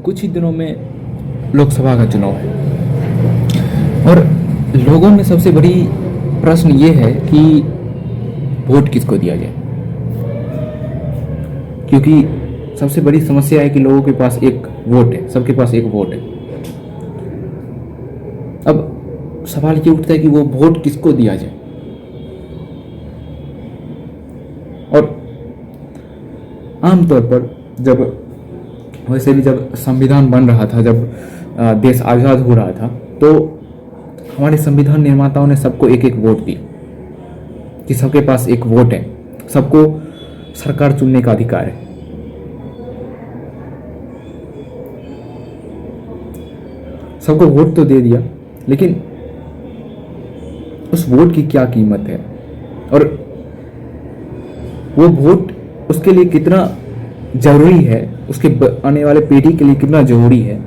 कुछ ही दिनों में लोकसभा का चुनाव है और लोगों में सबसे बड़ी प्रश्न ये है कि वोट किसको दिया जाए, क्योंकि सबसे बड़ी समस्या है कि लोगों के पास एक वोट है, सबके पास एक वोट है। अब सवाल ये उठता है कि वो वोट किसको दिया जाए। और आमतौर पर जब वैसे भी जब संविधान बन रहा था, जब देश आज़ाद हो रहा था, तो हमारे संविधान निर्माताओं ने सबको एक एक वोट दिया कि सबके पास एक वोट है, सबको सरकार चुनने का अधिकार है। सबको वोट तो दे दिया, लेकिन उस वोट की क्या कीमत है और वो वोट उसके लिए कितना जरूरी है, उसके आने वाले पीढ़ी के लिए कितना जरूरी है,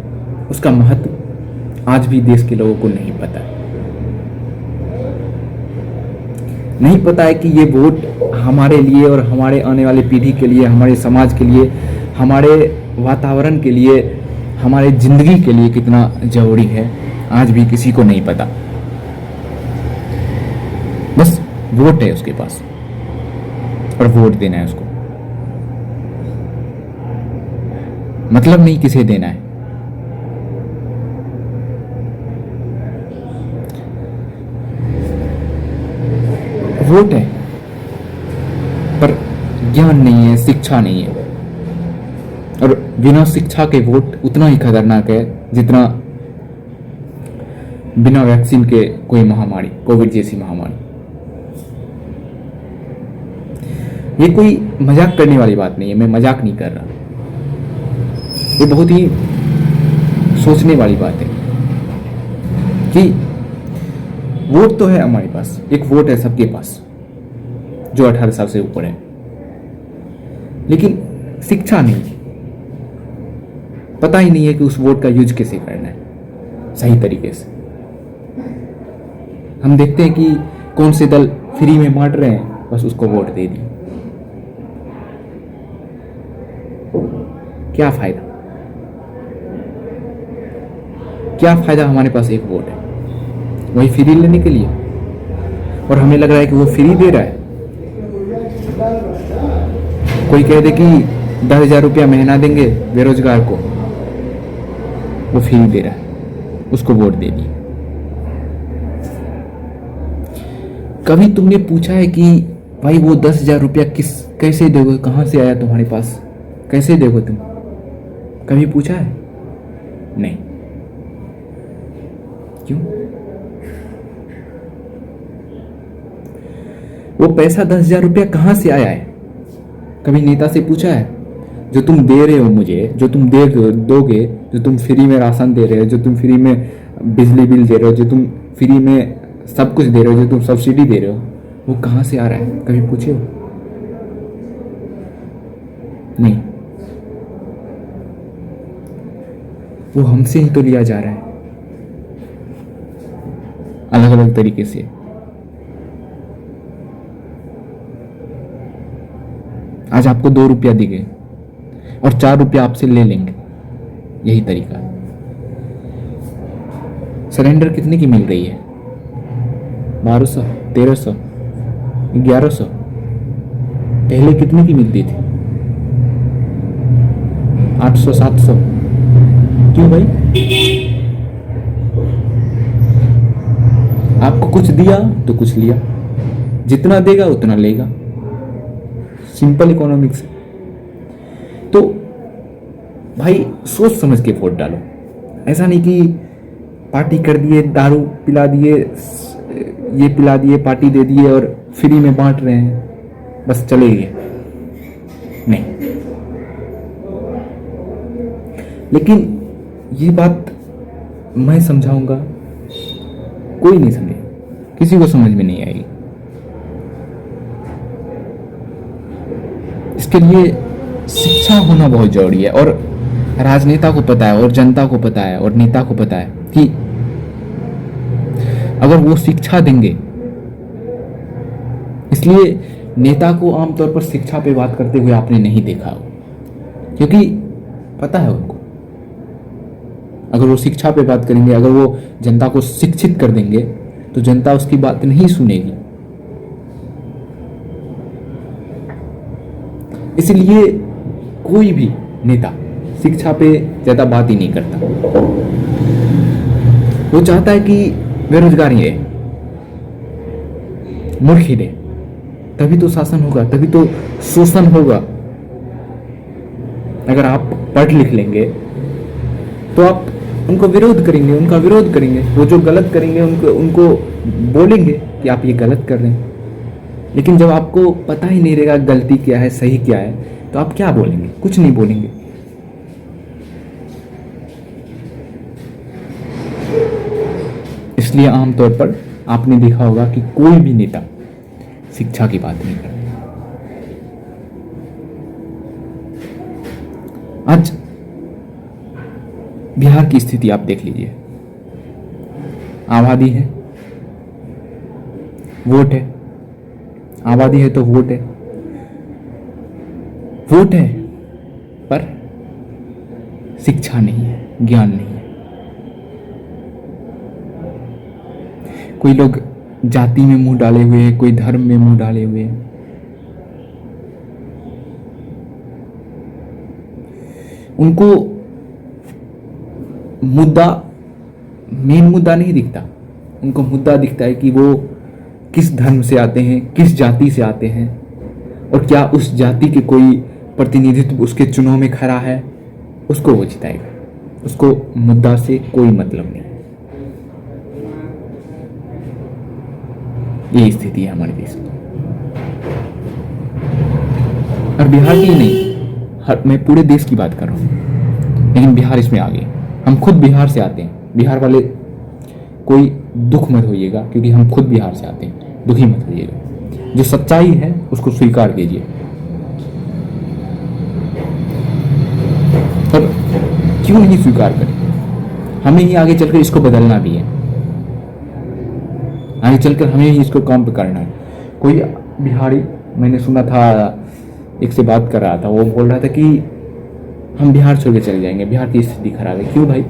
उसका महत्व आज भी देश के लोगों को नहीं पता है। नहीं पता है कि ये वोट हमारे लिए और हमारे आने वाले पीढ़ी के लिए, हमारे समाज के लिए, हमारे वातावरण के लिए, हमारे जिंदगी के लिए कितना जरूरी है, आज भी किसी को नहीं पता। बस वोट है उसके पास और वोट देना है उसको, मतलब नहीं किसे देना है। वोट है पर ज्ञान नहीं है, शिक्षा नहीं है, और बिना शिक्षा के वोट उतना ही खतरनाक है जितना बिना वैक्सीन के कोई महामारी, कोविड जैसी महामारी। ये कोई मजाक करने वाली बात नहीं है, मैं मजाक नहीं कर रहा, ये बहुत ही सोचने वाली बात है कि वोट तो है हमारे पास, एक वोट है सबके पास जो 18 साल से ऊपर है, लेकिन शिक्षा नहीं, पता ही नहीं है कि उस वोट का यूज कैसे करना है सही तरीके से। हम देखते हैं कि कौन से दल फ्री में बांट रहे हैं, बस उसको वोट दे दिए। क्या फायदा, क्या फायदा हमारे पास एक वोट है वही फ्री लेने के लिए, और हमें लग रहा है कि वो फ्री दे रहा है। कोई कह दे कि 10,000 रुपया महीना देंगे बेरोजगार को, वो फ्री दे रहा है, उसको वोट दे दिए। कभी तुमने पूछा है कि भाई वो 10,000 रुपया कैसे दोगे, कहां से आया तुम्हारे पास, कैसे दोगे तुम, कभी पूछा है? नहीं। क्यों? वो पैसा 10,000 रुपया कहां से आया है, कभी नेता से पूछा है? जो तुम दे रहे हो मुझे, जो तुम दोगे, जो तुम फ्री में राशन दे रहे हो, जो तुम फ्री में बिजली बिल दे रहे हो, जो तुम फ्री में सब कुछ दे रहे हो, जो तुम सब्सिडी दे रहे हो, वो कहां से आ रहा है, कभी पूछे हो? नहीं। वो हमसे ही तो लिया जा रहा है अलग अलग तरीके से। आज आपको 2 रुपया दिए और 4 रुपया आपसे ले लेंगे, यही तरीका है। सिलेंडर कितने की मिल रही है? 1200, 1300, 1100। पहले कितने की मिलती थी? 800, 700। क्यों भाई? आपको कुछ दिया तो कुछ लिया, जितना देगा उतना लेगा, सिंपल इकोनॉमिक्स। तो भाई सोच समझ के वोट डालो, ऐसा नहीं कि पार्टी कर दिए, दारू पिला दिए, ये पिला दिए, पार्टी दे दिए और फ्री में बांट रहे हैं, बस चले गए। नहीं। लेकिन ये बात मैं समझाऊंगा, कोई नहीं समझे, किसी को समझ में नहीं आएगी। इसके लिए शिक्षा होना बहुत जरूरी है, और राजनेता को पता है और जनता को पता है और नेता को पता है कि अगर वो शिक्षा देंगे, इसलिए नेता को आमतौर पर शिक्षा पे बात करते हुए आपने नहीं देखा हो, क्योंकि पता है उनको अगर वो शिक्षा पे बात करेंगे, अगर वो जनता को शिक्षित कर देंगे तो जनता उसकी बात नहीं सुनेगी। इसलिए कोई भी नेता शिक्षा पे ज्यादा बात ही नहीं करता। वो चाहता है कि बेरोजगारी रहे, मूर्ख ही रहे, तभी तो शासन होगा, तभी तो शोषण होगा। अगर आप पढ़ लिख लेंगे तो आप उनको विरोध करेंगे, उनका विरोध करेंगे। वो जो गलत करेंगे उनको बोलेंगे कि आप ये गलत कर रहे हैं। लेकिन जब आपको पता ही नहीं रहेगा गलती क्या है, सही क्या है, तो आप क्या बोलेंगे? कुछ नहीं बोलेंगे। इसलिए आमतौर पर आपने देखा होगा कि कोई भी नेता शिक्षा की बात नहीं करता। आज बिहार की स्थिति आप देख लीजिए। आबादी है, वोट है, आबादी है तो वोट है, वोट है पर शिक्षा नहीं है, ज्ञान नहीं है। कोई लोग जाति में मुंह डाले हुए हैं, कोई धर्म में मुंह डाले हुए हैं। उनको मुद्दा, मेन मुद्दा नहीं दिखता। उनको मुद्दा दिखता है कि वो किस धर्म से आते हैं, किस जाति से आते हैं, और क्या उस जाति के कोई प्रतिनिधित्व उसके चुनाव में खड़ा है, उसको वो जिताएगा। उसको मुद्दा से कोई मतलब नहीं। ये स्थिति है हमारे देश की, और बिहार की नहीं, मैं पूरे देश की बात कर रहा हूं। लेकिन बिहार इसमें आगे, हम खुद बिहार से आते हैं। बिहार वाले कोई दुख मत होइएगा, क्योंकि हम खुद बिहार से आते हैं, दुखी मत होइएगा। जो सच्चाई है उसको स्वीकार कीजिए। और क्यों नहीं स्वीकार करें? हमें ही आगे चलकर इसको बदलना भी है। आगे चलकर हमें ही इसको काम पे करना है। कोई बिहारी, मैंने सुना था, एक से बात कर रहा था, वो बोल रहा था कि हम बिहार छोड़ के चले जाएंगे, बिहार की स्थिति खराब है। क्यों भाई?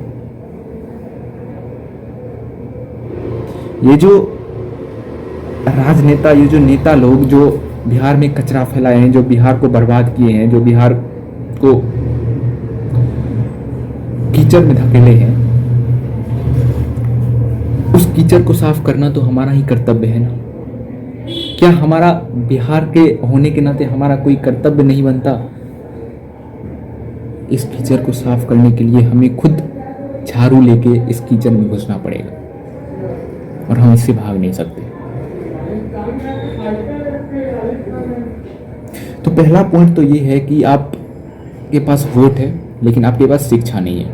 ये जो राजनेता, ये जो नेता लोग जो बिहार में कचरा फैलाए हैं, जो बिहार को बर्बाद किए हैं, जो बिहार को कीचड़ में धकेले हैं, उस कीचड़ को साफ करना तो हमारा ही कर्तव्य है ना। क्या हमारा बिहार के होने के नाते हमारा कोई कर्तव्य नहीं बनता? इस कीचड़ को साफ करने के लिए हमें खुद झाड़ू लेके इस कीचड़ में घुसना पड़ेगा, और हम इससे भाग नहीं सकते। तो पहला पॉइंट तो ये है कि आपके पास वोट है, लेकिन आपके पास शिक्षा नहीं है,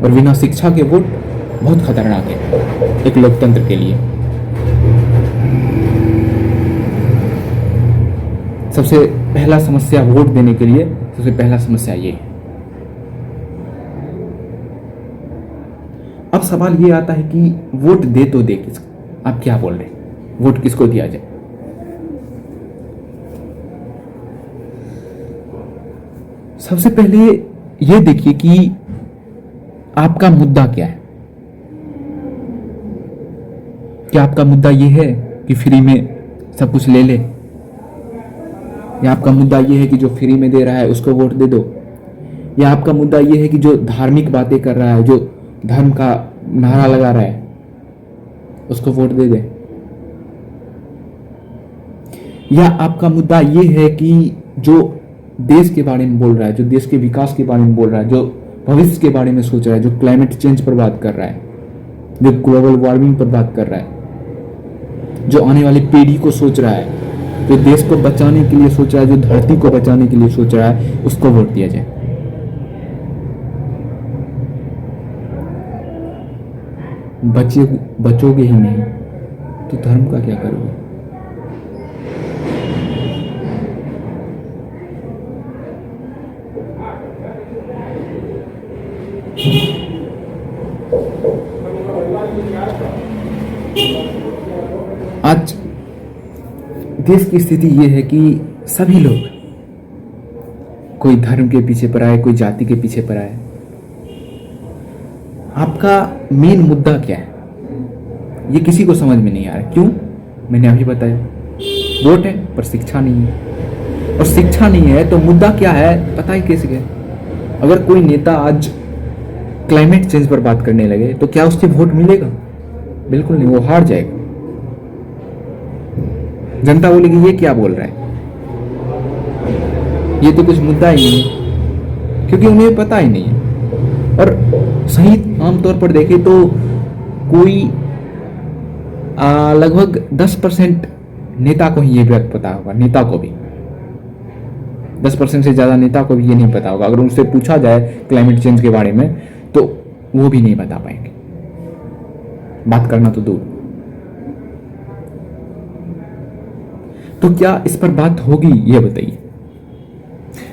और बिना शिक्षा के वोट बहुत खतरनाक है एक लोकतंत्र के लिए। सबसे पहला समस्या वोट देने के लिए, सबसे पहला समस्या ये है। अब सवाल ये आता है कि वोट दे तो दे किसको? आप क्या बोल रहे हैं, वोट किसको दिया जाए? सबसे पहले ये देखिए कि आपका मुद्दा क्या है। क्या आपका मुद्दा ये है कि फ्री में सब कुछ ले ले, या आपका मुद्दा ये है कि जो फ्री में दे रहा है उसको वोट दे दो, या आपका मुद्दा ये है कि जो धार्मिक बातें कर रहा है, जो धर्म का नारा लगा रहा है, उसको वोट दे दे, या आपका मुद्दा ये है कि जो देश के बारे में बोल रहा है, जो देश के विकास के बारे में बोल रहा है, जो भविष्य के बारे में सोच रहा है, जो क्लाइमेट चेंज पर बात कर रहा है, जो ग्लोबल वार्मिंग पर बात कर रहा है, जो आने वाली पीढ़ी को सोच रहा है, जो देश को बचाने के लिए सोच रहा है, जो धरती को बचाने के लिए सोच रहा है, उसको वोट दिया जाए। बचोगे ही नहीं तो धर्म का क्या करोगे? आज देश की स्थिति ये है कि सभी लोग कोई धर्म के पीछे पड़ आए, कोई जाति के पीछे पड़ आए, आपका मेन मुद्दा क्या है, ये किसी को समझ में नहीं आ रहा। क्यों? मैंने अभी बताया, वोट है पर शिक्षा नहीं है, और शिक्षा नहीं है तो मुद्दा क्या है पता ही कैसे गया। अगर कोई नेता आज क्लाइमेट चेंज पर बात करने लगे तो क्या उससे वोट मिलेगा? बिल्कुल नहीं, वो हार जाएगा। जनता बोलेगी ये क्या बोल रहा है, ये तो कुछ मुद्दा ही नहीं है, क्योंकि उन्हें पता ही नहीं है। और सही आमतौर पर देखें तो कोई लगभग 10% नेता को ही ये बात पता होगा, नेता को भी 10% से ज़्यादा नेता को भी ये नहीं पता होगा। अगर उनसे पूछा जाए क्लाइमेट चेंज के बारे में तो वो भी नहीं बता पाएंगे, बात करना तो दूर। तो क्या इस पर बात होगी, ये बताइए।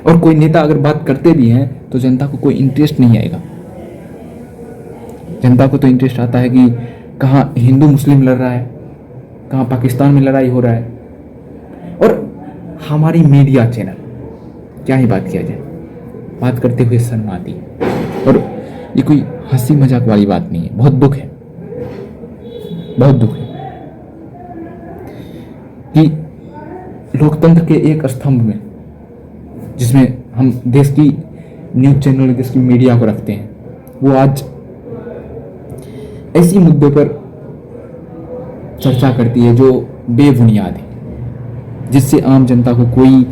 और कोई नेता अगर बात करते भी हैं तो जनता को कोई इंटरेस्ट नहीं आएगा। जनता को तो इंटरेस्ट आता है कि कहाँ हिंदू मुस्लिम लड़ रहा है, कहाँ पाकिस्तान में लड़ाई हो रहा है। और हमारी मीडिया चैनल, क्या ही बात किया जाए, बात करते हुए शर्म आती है। और ये कोई हंसी मजाक वाली बात नहीं है, बहुत दुख है, बहुत दुख है कि लोकतंत्र के एक स्तंभ में, जिसमें हम देश की न्यूज चैनल, देश की मीडिया को रखते हैं, वो आज ऐसी मुद्दे पर चर्चा करती है जो बेबुनियाद है, जिससे आम जनता को कोई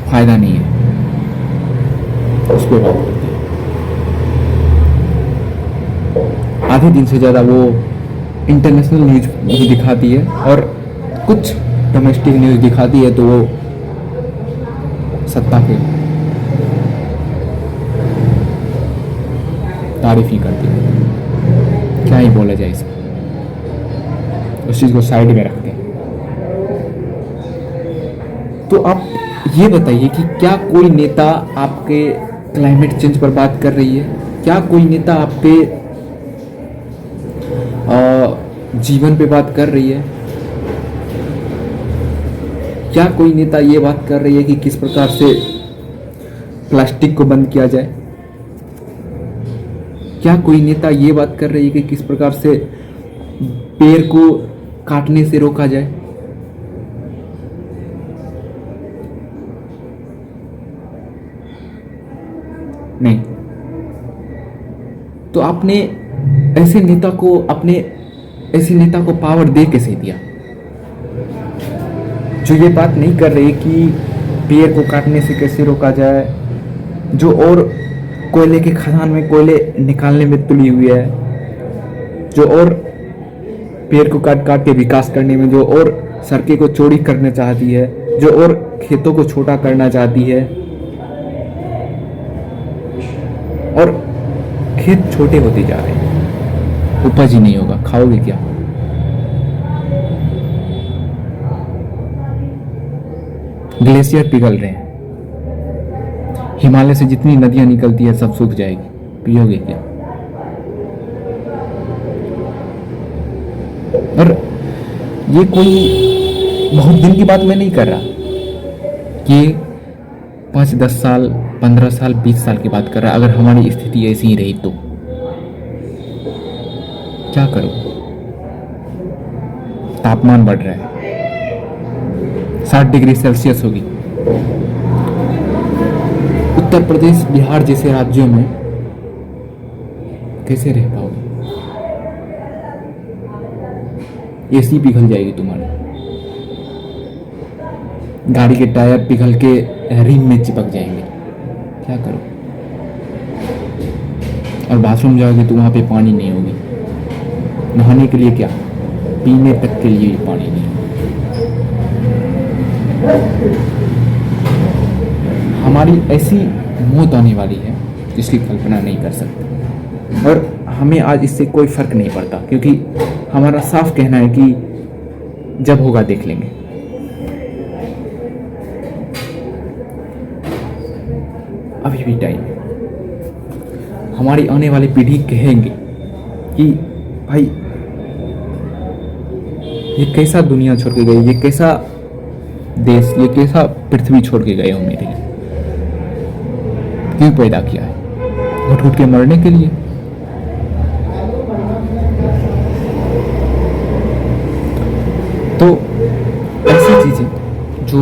फायदा नहीं है, उस पर बात करती है। आधे दिन से ज़्यादा वो इंटरनेशनल न्यूज भी दिखाती है, और कुछ डोमेस्टिक न्यूज दिखाती है तो वो सत्ता के तारीफ ही करती है। क्या ही बोला जाए इसका, उस चीज़ को साइड में रखते हैं। तो आप ये बताइए कि क्या कोई नेता आपके क्लाइमेट चेंज पर बात कर रही है? क्या कोई नेता आपके जीवन पे बात कर रही है? क्या कोई नेता ये बात कर रही है कि किस प्रकार से प्लास्टिक को बंद किया जाए? क्या कोई नेता ये बात कर रही है कि किस प्रकार से पेड़ को काटने से रोका जाए? नहीं। तो आपने ऐसे नेता को पावर दे कैसे दिया, जो ये बात नहीं कर रही कि पेड़ को काटने से कैसे रोका जाए, जो और कोयले के खदान में कोयले निकालने में तुली हुई है, जो और पेड़ को काट काट के विकास करने में, जो और सड़कें को चौड़ी करना चाहती है, जो और खेतों को छोटा करना चाहती है, और खेत छोटे होते जा रहे हैं, उपज ही नहीं होगा, खाओगे क्या? ग्लेशियर पिघल रहे हैं, हिमालय से जितनी नदियां निकलती है सब सूख जाएगी, पियोगे क्या? और ये कोई बहुत दिन की बात मैं नहीं कर रहा, ये 5-10 साल, 15 साल, 20 साल की बात कर रहा। अगर हमारी स्थिति ऐसी ही रही तो क्या करो? तापमान बढ़ रहा है, 60 डिग्री सेल्सियस होगी। उत्तर प्रदेश, बिहार जैसे राज्यों में कैसे रह पाओगे? एसी पिघल जाएगी तुम्हारी, गाड़ी के टायर पिघल के रिम में चिपक जाएंगे, क्या करो? और बाथरूम जाओगे तो वहां पे पानी नहीं होगी, नहाने के लिए क्या, पीने तक के लिए पानी नहीं। हमारी ऐसी मौत आने वाली है जिसकी कल्पना नहीं कर सकते, और हमें आज इससे कोई फर्क नहीं पड़ता, क्योंकि हमारा साफ कहना है कि जब होगा देख लेंगे। अभी भी टाइम है, हमारी आने वाली पीढ़ी कहेंगे कि भाई ये कैसा दुनिया छोड़ के गए, ये कैसा देश, ये कैसा पृथ्वी छोड़ के गए हो मेरे लिए, क्यों पैदा किया है? घुट घुट के मरने के लिए। तो ऐसी चीजें जो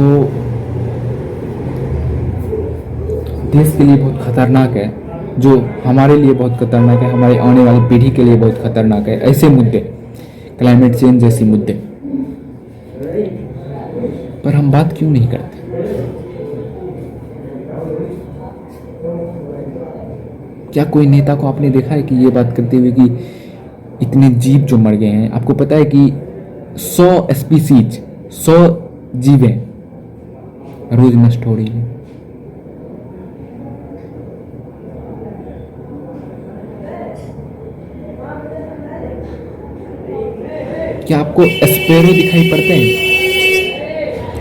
देश के लिए बहुत खतरनाक है, जो हमारे लिए बहुत खतरनाक है, हमारे आने वाली पीढ़ी के लिए बहुत खतरनाक है, ऐसे मुद्दे, क्लाइमेट चेंज जैसे मुद्दे पर हम बात क्यों नहीं करते? क्या कोई नेता को आपने देखा है कि ये बात करते हुए कि इतने जीव जो मर गए हैं? आपको पता है कि 100 स्पीसीज, 100 जीवें रोज नष्ट हो रही है। क्या आपको स्पैरो दिखाई पड़ते हैं?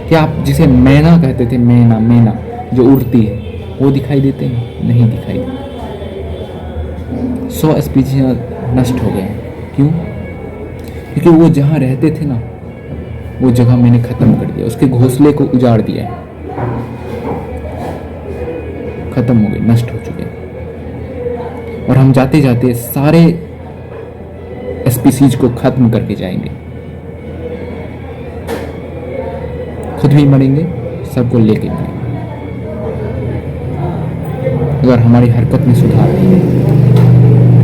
क्या आप जिसे मैना कहते थे, मैना मैना जो उड़ती है, वो दिखाई देते हैं? नहीं दिखाई देते। 100 स्पीसीज नष्ट हो गए हैं। क्यों? क्योंकि वो जहाँ रहते थे ना, वो जगह मैंने खत्म कर दिया, उसके घोंसले को उजाड़ दिया है, खत्म हो गए, नष्ट हो चुके हैं। और हम जाते जाते सारे स्पीसीज को खत्म करके जाएंगे, खुद भी मरेंगे, सबको लेके मरेंगे, अगर हमारी हरकत में सुधार नहीं है।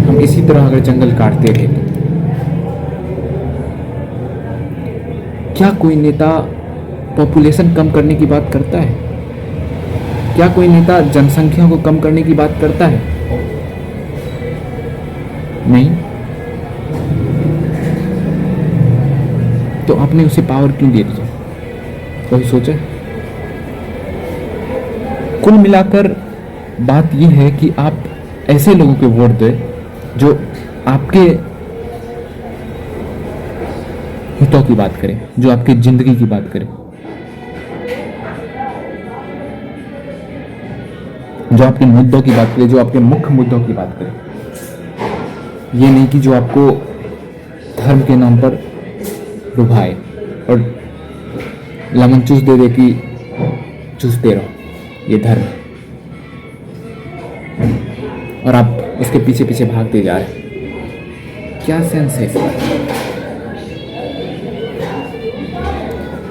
हम इसी तरह अगर जंगल काटते रहे तो क्या कोई नेता पॉपुलेशन कम करने की बात करता है? क्या कोई नेता जनसंख्या को कम करने की बात करता है? नहीं। तो आपने उसे पावर क्यों दे दिया? कभी सोचा? कुल मिलाकर बात यह है कि आप ऐसे लोगों को वोट दें जो आपके हितों की बात करें, जो आपकी जिंदगी की बात करें, जो आपके मुद्दों की बात करें, जो आपके मुख्य मुद्दों की बात करें। ये नहीं कि जो आपको धर्म के नाम पर डुबाए और लेमन चूस दे दे कि चूसते रहो, ये धर्म, और आप उसके पीछे पीछे भागते जा रहे हैं। क्या सेंस है इसका?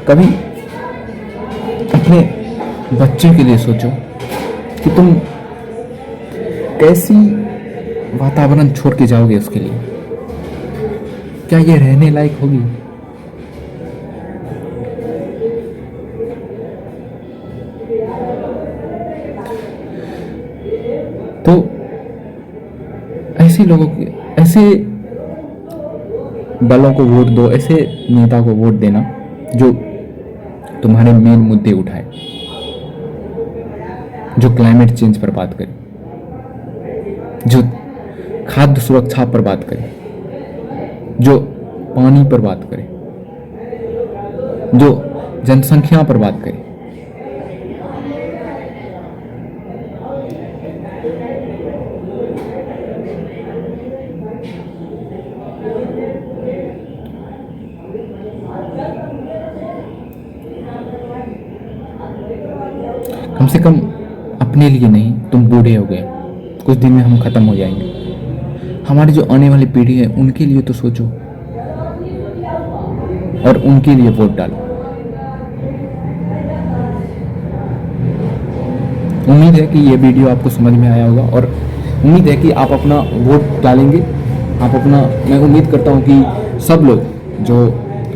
कभी अपने बच्चे के लिए सोचो कि तुम कैसी वातावरण छोड़ के जाओगे उसके लिए। क्या ये रहने लायक होगी? तो ऐसे लोगों के, ऐसे दलों को वोट दो, ऐसे नेता को वोट देना जो तुम्हारे मेन मुद्दे उठाए, जो क्लाइमेट चेंज पर बात करे, जो खाद्य सुरक्षा पर बात करे, जो पानी पर बात करे, जो जनसंख्या पर बात करे। कम से कम अपने लिए नहीं, तुम बूढ़े हो गए, कुछ दिन में हम खत्म हो जाएंगे। हमारी जो आने वाली पीढ़ी है उनके लिए तो सोचो और उनके लिए वोट डालो। उम्मीद है कि ये वीडियो आपको समझ में आया होगा और उम्मीद है कि आप अपना वोट डालेंगे। आप अपना, मैं उम्मीद करता हूँ कि सब लोग जो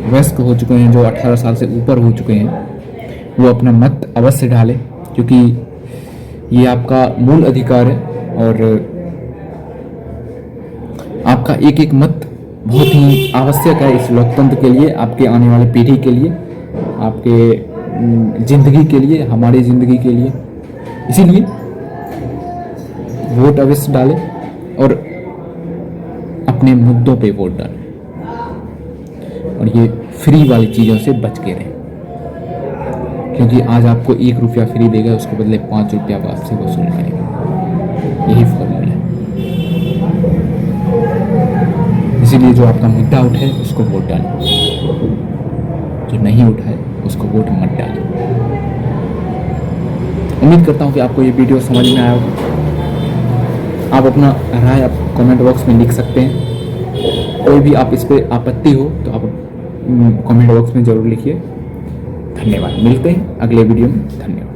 वयस्क हो चुके हैं, जो 18 साल से ऊपर हो चुके हैं, वो अपना मत अवश्य डालें, क्योंकि ये आपका मूल अधिकार है और आपका एक एक मत बहुत ही आवश्यक है इस लोकतंत्र के लिए, आपके आने वाली पीढ़ी के लिए, आपके जिंदगी के लिए, हमारी जिंदगी के लिए। इसीलिए वोट अवश्य डालें और अपने मुद्दों पे वोट डालें और ये फ्री वाली चीज़ों से बच के रहें, क्योंकि आज आपको 1 रुपया फ्री देगा, उसके बदले 5 रुपया आपसे वसूल करेगा। यही फॉर्मूला है। इसीलिए जो आपका मुद्दा उठाए उसको वोट डालें, जो नहीं उठाए उसको वोट मत डालें। उम्मीद करता हूँ कि आपको ये वीडियो समझ में आया होगा। आप अपना राय आप कमेंट बॉक्स में लिख सकते हैं। कोई भी आप इस पर आपत्ति हो तो आप कमेंट बॉक्स में ज़रूर लिखिए। धन्यवाद, मिलते हैं अगले वीडियो में। धन्यवाद।